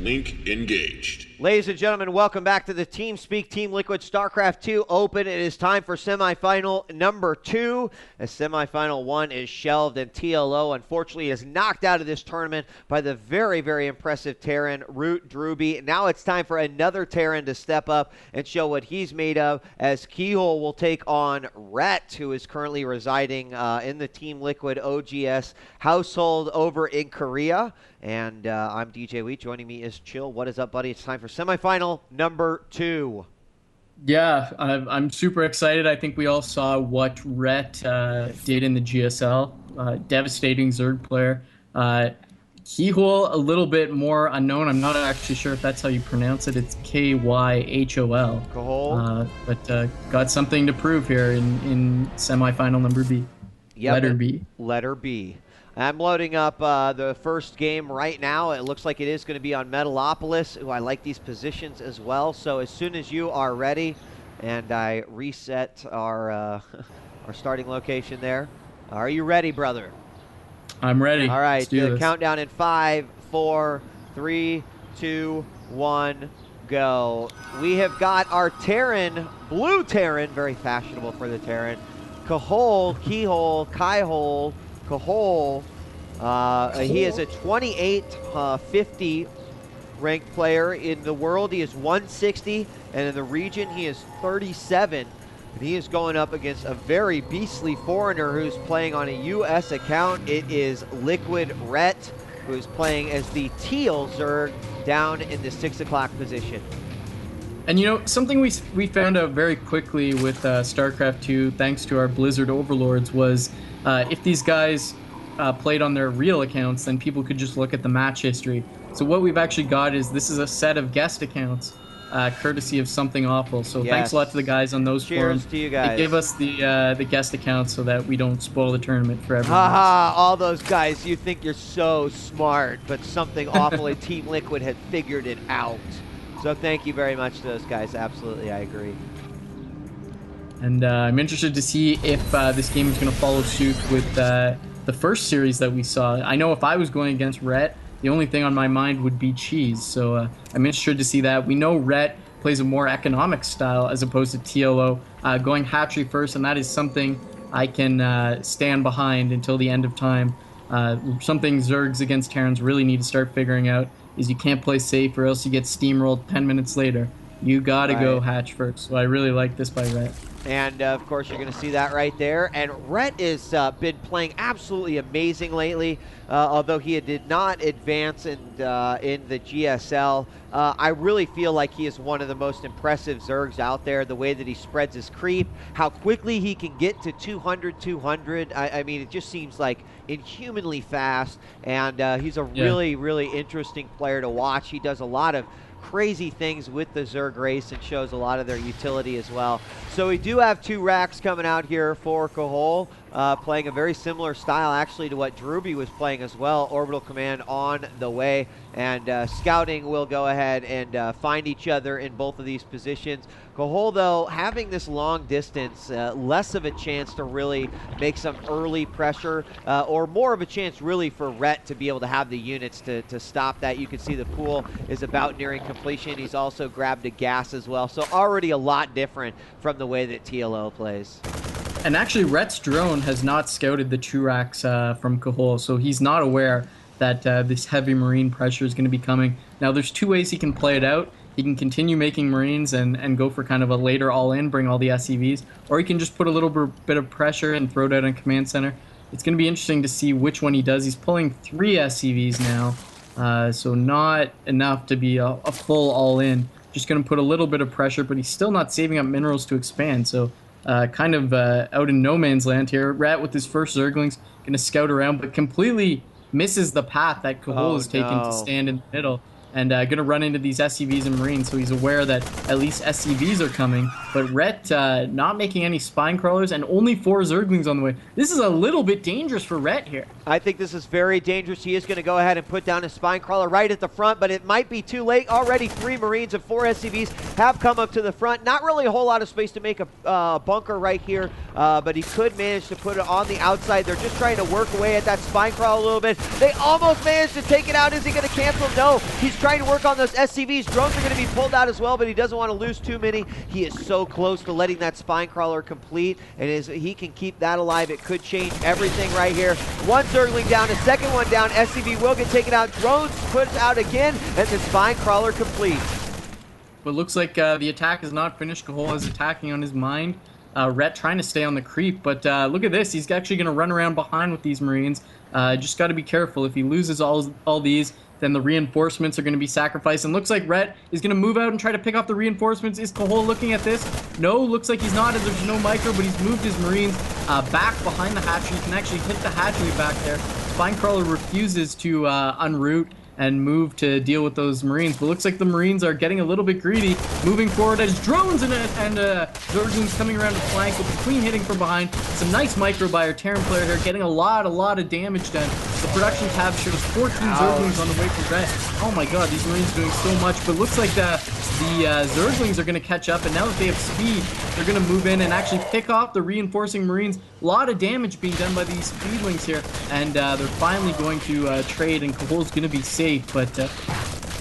Link engaged. Ladies and gentlemen, welcome back to the TeamSpeak Team Liquid StarCraft 2 Open. It is time for semifinal number 2. As semifinal 1 is shelved, and TLO unfortunately is knocked out of this tournament by the very, very impressive Terran, Root Druby. Now it's time for another Terran to step up and show what he's made of, as Kyhol will take on Rhett, who is currently residing in the Team Liquid OGS household over in Korea. And I'm djWHEAT. Joining me is Chill. What is up, buddy? It's time for semifinal number 2. Yeah, I'm super excited. I think we all saw what Rhett did in the GSL. Devastating Zerg player. Kyhol, a little bit more unknown. I'm not actually sure if that's how you pronounce it. It's Kyhol. Kyhol. But got something to prove here in semifinal number B. Yep, Letter B. Letter B. I'm loading up the first game right now. It looks like it is going to be on Metalopolis. Ooh, I like these positions as well. So as soon as you are ready, and I reset our our starting location there. Are you ready, brother? I'm ready. All right, the countdown in 5, 4, 3, 2, 1, go. We have got our Terran, blue Terran, very fashionable for the Terran. Kyhol. He is a 2850 ranked player. In the world, he is 160, and in the region, he is 37. And he is going up against a very beastly foreigner who's playing on a U.S. account. It is Liquid Rhett, who is playing as the Teal Zerg down in the 6 o'clock position. And you know, something we found out very quickly with StarCraft 2, thanks to our Blizzard overlords, was if these guys played on their real accounts, then people could just look at the match history. So what we've actually got is this is a set of guest accounts, courtesy of Something Awful. So yes. Thanks a lot to the guys on those forums. Cheers to you guys. They give us the guest accounts so that we don't spoil the tournament for everyone. Haha, all those guys, you think you're so smart, but Something Awful at Team Liquid had figured it out. So thank you very much to those guys. Absolutely, I agree. And I'm interested to see if this game is going to follow suit with the first series that we saw. I know if I was going against Rhett, the only thing on my mind would be cheese. So I'm interested to see that. We know Rhett plays a more economic style as opposed to TLO, going hatchery first, and that is something I can stand behind until the end of time. Something Zergs against Terrans really need to start figuring out is you can't play safe or else you get steamrolled 10 minutes later. You gotta go hatch first. So I really like this by Rhett. And of course, you're going to see that right there. And Rhett has been playing absolutely amazing lately, although he did not advance in the GSL. I really feel like he is one of the most impressive Zergs out there, the way that he spreads his creep, how quickly he can get to 200. I mean, it just seems like inhumanly fast, and he's a really, really interesting player to watch. He does a lot of crazy things with the Zerg race and shows a lot of their utility as well. So we do have 2 racks coming out here for Kyhol, playing a very similar style actually to what Druby was playing as well. Orbital Command on the way, and Scouting will go ahead and find each other in both of these positions. Kyhol, though, having this long distance, less of a chance to really make some early pressure, or more of a chance really for Rhett to be able to have the units to stop that. You can see the pool is about nearing completion. He's also grabbed a gas as well, so already a lot different from the way that TLO plays. And actually, Rhett's drone has not scouted the 2 racks from Kyhol, so he's not aware that this heavy marine pressure is going to be coming. Now, there's 2 ways he can play it out. He can continue making marines and go for kind of a later all-in, bring all the SCVs, or he can just put a little bit of pressure and throw it out on command center. It's going to be interesting to see which one he does. He's pulling 3 SCVs now, so not enough to be a full all-in. Just going to put a little bit of pressure, but he's still not saving up minerals to expand, so kind of out in no man's land here. Rhett with his first Zerglings, going to scout around, but completely misses the path that Kyhol has taken to stand in the middle. And going to run into these SCVs and Marines, so he's aware that at least SCVs are coming. But Rhett not making any spine crawlers and only 4 Zerglings on the way. This is a little bit dangerous for Rhett here. I think this is very dangerous. He is going to go ahead and put down a spine crawler right at the front, but it might be too late. Already 3 Marines and 4 SCVs have come up to the front. Not really a whole lot of space to make a bunker right here, but he could manage to put it on the outside. They're just trying to work away at that spine crawl a little bit. They almost managed to take it out. Is he going to cancel? No. He's trying to work on those SCVs. Drones are going to be pulled out as well, but he doesn't want to lose too many. He is so close to letting that spine crawler complete, and as he can keep that alive, it could change everything right here. One Zergling down, a second one down. SCV will get taken out. Drones put out again, and the spine crawler complete. But looks like the attack is not finished. Kyhol is attacking on his mind. Rhett trying to stay on the creep, but look at this. He's actually going to run around behind with these Marines. Just got to be careful. If he loses all these, then the reinforcements are going to be sacrificed. And looks like Rhett is going to move out and try to pick off the reinforcements. Is Kyhol looking at this? No, looks like he's not, as there's no micro, but he's moved his Marines back behind the hatchery. You can actually hit the hatchery back there. Spinecrawler refuses to unroot and move to deal with those Marines. But looks like the Marines are getting a little bit greedy, moving forward as drones and Zerglings coming around to flank with the Queen hitting from behind. Some nice micro by our Terran player here, getting a lot of damage done. The production tab shows 14 Zerglings on the way for Red. Oh my god, these Marines doing so much, but looks like the Zerglings are going to catch up, and now that they have speed, they're going to move in and actually pick off the reinforcing Marines. A lot of damage being done by these Speedlings here, and they're finally going to trade, and Kyhol's going to be safe, but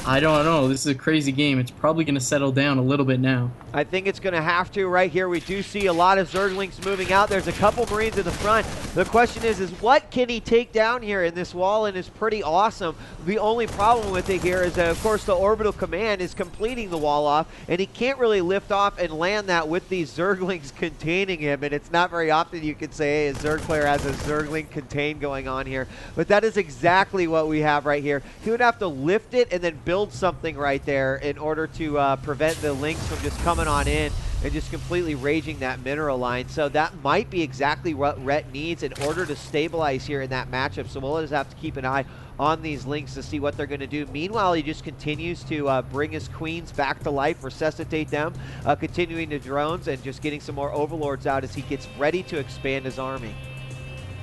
I don't know. This is a crazy game. It's probably going to settle down a little bit now. I think it's going to have to right here. We do see a lot of Zerglings moving out. There's a couple Marines in the front. The question is what can he take down here in this wall? And it's pretty awesome. The only problem with it here is that, of course, the orbital command is completing the wall off, and he can't really lift off and land that with these Zerglings containing him. And it's not very often you could say, hey, a Zerg player has a Zergling contain going on here. But that is exactly what we have right here. He would have to lift it and then build something right there in order to prevent the links from just coming on in and just completely raging that mineral line. So that might be exactly what Rhett needs in order to stabilize here in that matchup. So we'll just have to keep an eye on these links to see what they're going to do. Meanwhile, he just continues to bring his queens back to life, resuscitate them, continuing the drones and just getting some more overlords out as he gets ready to expand his army.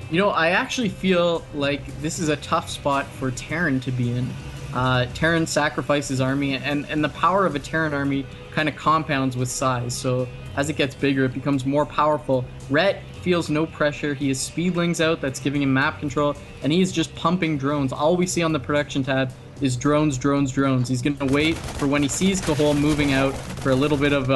You know, I actually feel like this is a tough spot for Terran to be in. Terran sacrifices army, and the power of a Terran army kind of compounds with size. So as it gets bigger, it becomes more powerful. Rhett feels no pressure. He has Speedlings out that's giving him map control, and he's just pumping drones. All we see on the production tab is drones, drones, drones. He's going to wait for when he sees Kyhol moving out for a little bit of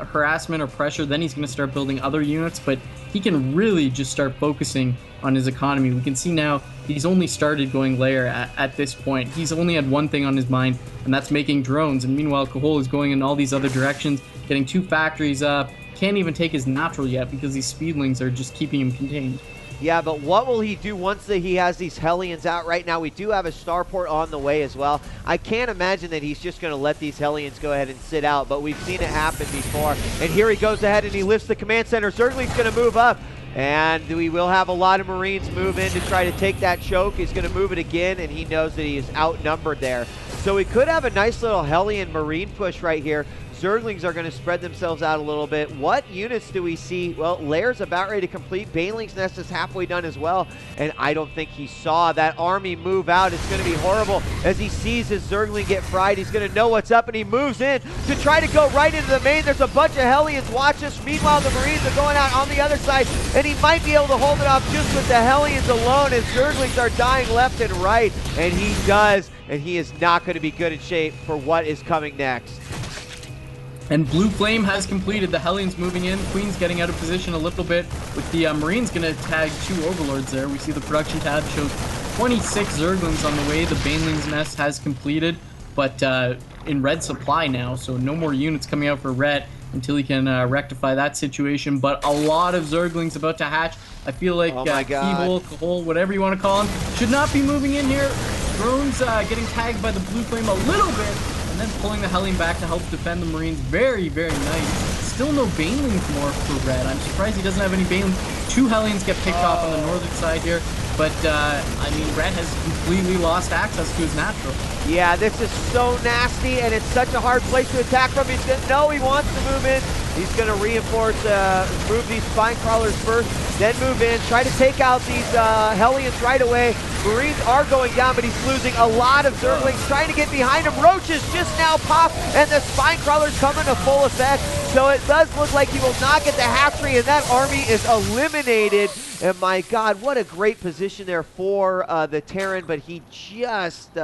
harassment or pressure. Then he's going to start building other units, but he can really just start focusing on his economy. We can see now he's only started going layer at this point. He's only had one thing on his mind, and that's making drones. And meanwhile, Kyhol is going in all these other directions, getting 2 factories up. Can't even take his natural yet because these Speedlings are just keeping him contained. Yeah, but what will he do once he has these Hellions out? Right now, we do have a starport on the way as well. I can't imagine that he's just going to let these Hellions go ahead and sit out, but we've seen it happen before. And here he goes ahead and he lifts the command center. Zergling's going to move up. And we will have a lot of Marines move in to try to take that choke. He's going to move it again, and he knows that he is outnumbered there. So we could have a nice little Hellion Marine push right here. Zerglings are going to spread themselves out a little bit. What units do we see? Well, Lair's about ready to complete. Baneling's Nest is halfway done as well. And I don't think he saw that army move out. It's going to be horrible as he sees his Zergling get fried. He's going to know what's up, and he moves in to try to go right into the main. There's a bunch of Hellions. Watch this. Meanwhile, the Marines are going out on the other side, and he might be able to hold it off just with the Hellions alone as Zerglings are dying left and right. And he does, and he is not going to be good in shape for what is coming next. And Blue Flame has completed. The Hellions moving in. Queen's getting out of position a little bit, with the Marines going to tag 2 Overlords there. We see the production tab shows 26 Zerglings on the way. The Baneling's Nest has completed, but in red supply now, so no more units coming out for Red until he can rectify that situation. But a lot of Zerglings about to hatch. I feel like Kyhol, Kyhol, whatever you want to call him, should not be moving in here. Drones getting tagged by the Blue Flame a little bit, and then pulling the Hellion back to help defend the Marines. Very, very nice. Still no Banelings more for Red. I'm surprised he doesn't have any Banelings. 2 Hellions get picked off on the northern side here, but I mean, Red has completely lost access to his natural. Yeah, this is so nasty, and it's such a hard place to attack from. He's gonna, no, he wants to move in. He's going to reinforce, move these spine crawlers first, then move in, try to take out these Hellions right away. Marines are going down, but he's losing a lot of Zerglings trying to get behind him. Roaches just now pop, and the Spine Crawler's coming to full effect. So it does look like he will not get the hatchery, and that army is eliminated. And my God, what a great position there for the Terran, but he just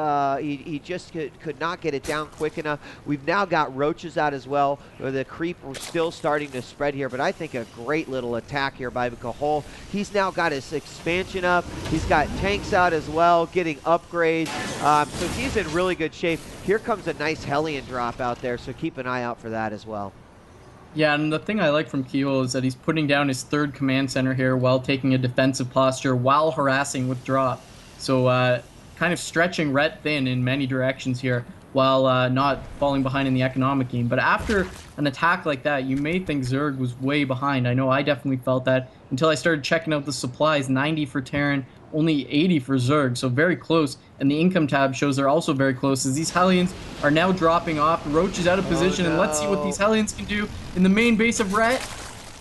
could not get it down quick enough. We've now got roaches out as well. The creep was still starting to spread here, but I think a great little attack here by Kyhol. He's now got his expansion up. He's got tanks out as well, getting upgrades. So he's in really good shape. Here comes a nice Hellion drop out there, so keep an eye out for that as well. Yeah, and the thing I like from Kyhol is that he's putting down his third command center here while taking a defensive posture while harassing with drop. So kind of stretching Rhett thin in many directions here while not falling behind in the economic game. But after an attack like that, you may think Zerg was way behind. I know I definitely felt that until I started checking out the supplies. 90 for Terran, only 80 for Zerg, so very close. And the income tab shows they're also very close as these Hellions are now dropping off. Roach is out of position, and let's see what these Hellions can do in the main base of Rhett.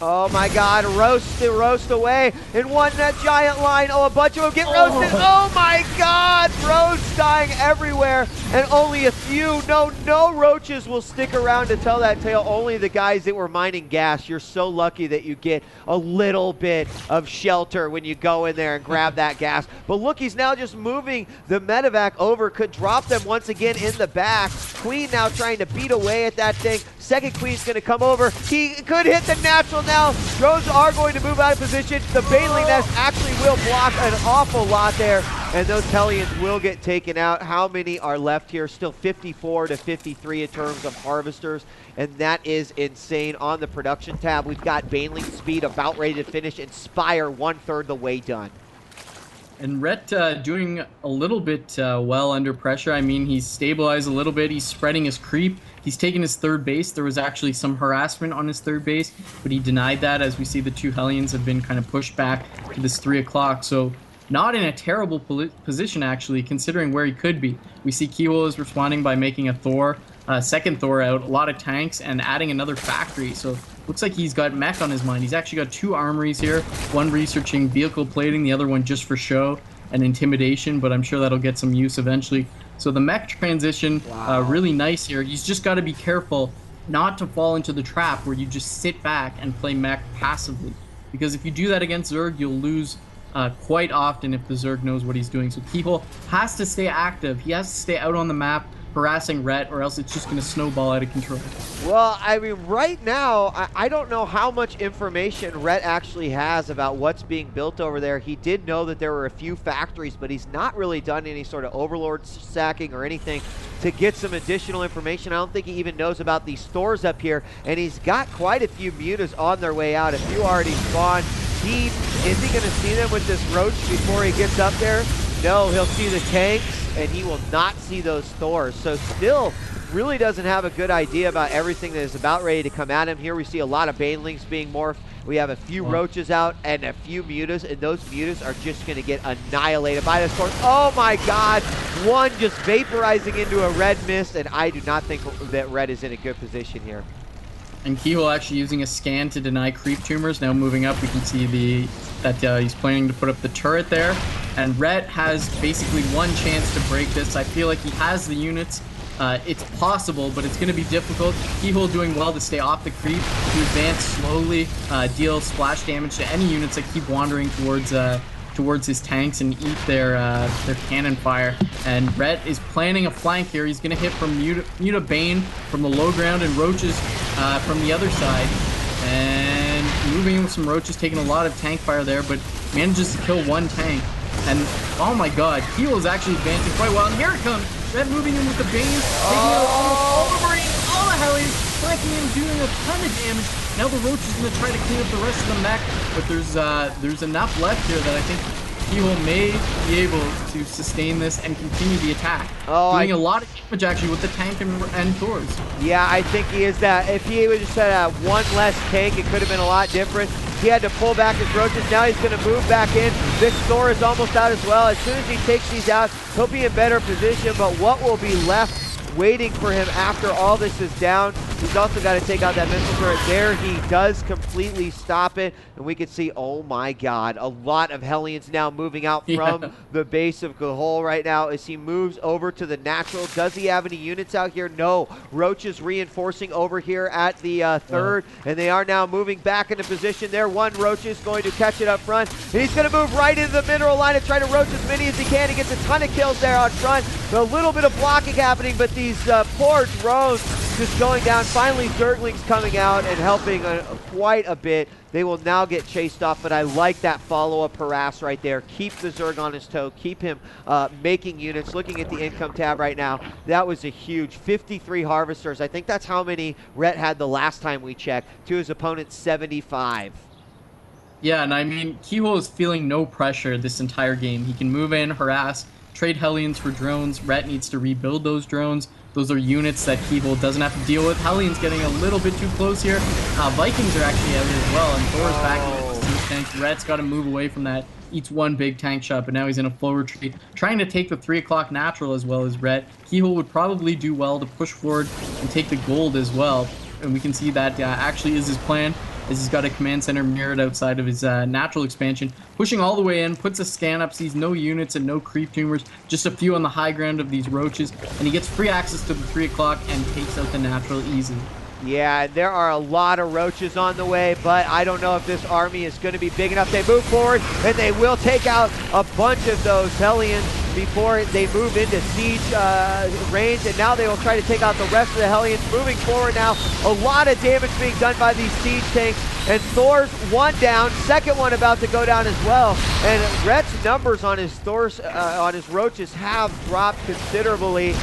Oh my God, roast away in one giant line. Oh, a bunch of them get roasted. Oh my God, roads dying everywhere, and only a few. No roaches will stick around to tell that tale. Only the guys that were mining gas. You're so lucky that you get a little bit of shelter when you go in there and grab that gas. But look, he's now just moving the medevac over. Could drop them once again in the back. Queen now trying to beat away at that thing. Second Queen's going to come over. He could hit the natural now. Drones are going to move out of position. The Baneling Nest actually will block an awful lot there, and those Hellions will get taken out. How many are left here? Still 54 to 53 in terms of harvesters, and that is insane. On the production tab, we've got Baneling Speed about ready to finish, and Spire 1/3 the way done. And Rhett doing a little bit well under pressure. I mean, he's stabilized a little bit. He's spreading his creep. He's taken his third base. There was actually some harassment on his third base, but he denied that. As we see, the two Hellions have been kind of pushed back to this 3 o'clock. So not in a terrible position, actually, considering where he could be. We see Kyhol is responding by making a Thor, second Thor out, a lot of tanks, and adding another factory. So looks like he's got mech on his mind. He's actually got 2 armories here, one researching vehicle plating, the other one just for show and intimidation, but I'm sure that'll get some use eventually. So the mech transition, really nice here. He's just got to be careful not to fall into the trap where you just sit back and play mech passively. Because if you do that against Zerg, you'll lose quite often if the Zerg knows what he's doing. So Kyhol has to stay active. He has to stay out on the map, harassing Rhett, or else it's just going to snowball out of control. Well, I mean, right now, I don't know how much information Rhett actually has about what's being built over there. He did know that there were a few factories, but he's not really done any sort of overlord sacking or anything to get some additional information. I don't think he even knows about these stores up here, and he's got quite a few mutas on their way out. A few already spawned. Is he going to see them with this roach before he gets up there? No, he'll see the tanks, and he will not see those Thors. So still really doesn't have a good idea about everything that is about ready to come at him. Here we see a lot of Banelings being morphed. We have a few roaches out and a few mutas, and those mutas are just going to get annihilated by the Thors. Oh my God, one just vaporizing into a red mist, and I do not think that Red is in a good position here. And Kyhol actually using a scan to deny creep tumors. Now moving up, we can see that he's planning to put up the turret there. And Rhett has basically one chance to break this. I feel like he has the units. It's possible, but it's going to be difficult. Kyhol doing well to stay off the creep, to advance slowly, deal splash damage to any units that keep wandering towards his tanks and eat their cannon fire. And Rhett is planning a flank here. He's going to hit from Muta Bane from the low ground and Roaches from the other side. And moving in with some Roaches, taking a lot of tank fire there, but manages to kill one tank. And oh my God, Kyhol is actually advancing quite well. And here it comes. Rhett moving in with the Bane, taking out almost all the Marines, all the Hellions, flanking him, doing a ton of damage. Now the Roach is going to try to clean up the rest of the mech, but there's enough left here that I think Kyhol may be able to sustain this and continue the attack. Doing a lot of damage actually with the tank and Thors. Yeah, I think he is that. If he would just had one less tank, it could have been a lot different. He had to pull back his roaches. Now he's going to move back in. This Thor is almost out as well. As soon as he takes these out, he'll be in better position. But what will be left waiting for him after all this is down. He's also got to take out that missile turret. There he does completely stop it. And we can see, oh my god, a lot of Hellions now moving out from the base of Kyhol right now as he moves over to the natural. Does he have any units out here? No. Roach is reinforcing over here at the third, and they are now moving back into position there. One Roach is going to catch it up front, and he's going to move right into the mineral line and try to roach as many as he can. He gets a ton of kills there on front. A little bit of blocking happening, but these poor drones just going down. Finally, Zergling's coming out and helping quite a bit. They will now get chased off, but I like that follow-up harass right there. Keep the Zerg on his toe. Keep him making units. Looking at the income tab right now, that was a huge 53 harvesters. I think that's how many Rhett had the last time we checked. To his opponent's 75. Yeah, and I mean, Kyhol is feeling no pressure this entire game. He can move in, harass, trade Hellions for drones. Rhett needs to rebuild those drones. Those are units that Kyhol doesn't have to deal with. Hellions getting a little bit too close here. Vikings are actually out as well, and Thor's backing with the siege tanks. Rhett's got to move away from that. Eats one big tank shot, but now he's in a full retreat, trying to take the 3 o'clock natural as well as Rhett. Kyhol would probably do well to push forward and take the gold as well. And we can see that actually is his plan, as he's got a command center mirrored outside of his natural expansion, pushing all the way in, puts a scan up, sees no units and no creep tumors, just a few on the high ground of these roaches, and he gets free access to the 3 o'clock and takes out the natural easily. Yeah, there are a lot of roaches on the way, but I don't know if this army is going to be big enough. They move forward, and they will take out a bunch of those Hellions before they move into siege range, and now they will try to take out the rest of the Hellions. Moving forward now, a lot of damage being done by these siege tanks, and Thor's one down, second one about to go down as well, and Rhett's numbers on his on his roaches have dropped considerably.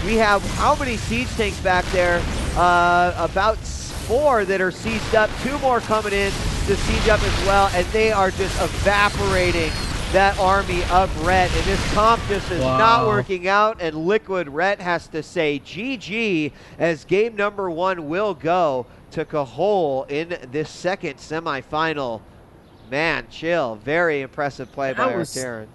We have how many siege tanks back there? About 4 that are sieged up, 2 more coming in to siege up as well, and they are just evaporating that army of Rhett, and this comp just is not working out, and Liquid Rhett has to say GG as game number 1 will go to Kyhol in this second semifinal. Man, chill. Very impressive play by Artaren.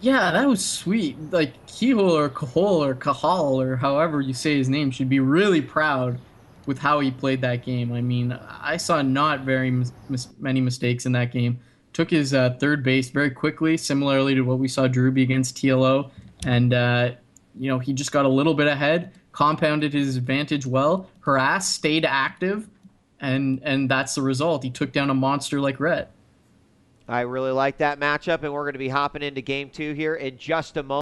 Yeah, that was sweet. Like, Kyhol or Kyhol or however you say his name should be really proud with how he played that game. I mean, I saw not very many mistakes in that game. Took his third base very quickly, similarly to what we saw Drewby against TLO. And, you know, he just got a little bit ahead, compounded his advantage well, harassed, stayed active, and that's the result. He took down a monster like Rhett. I really like that matchup, and we're going to be hopping into game 2 here in just a moment.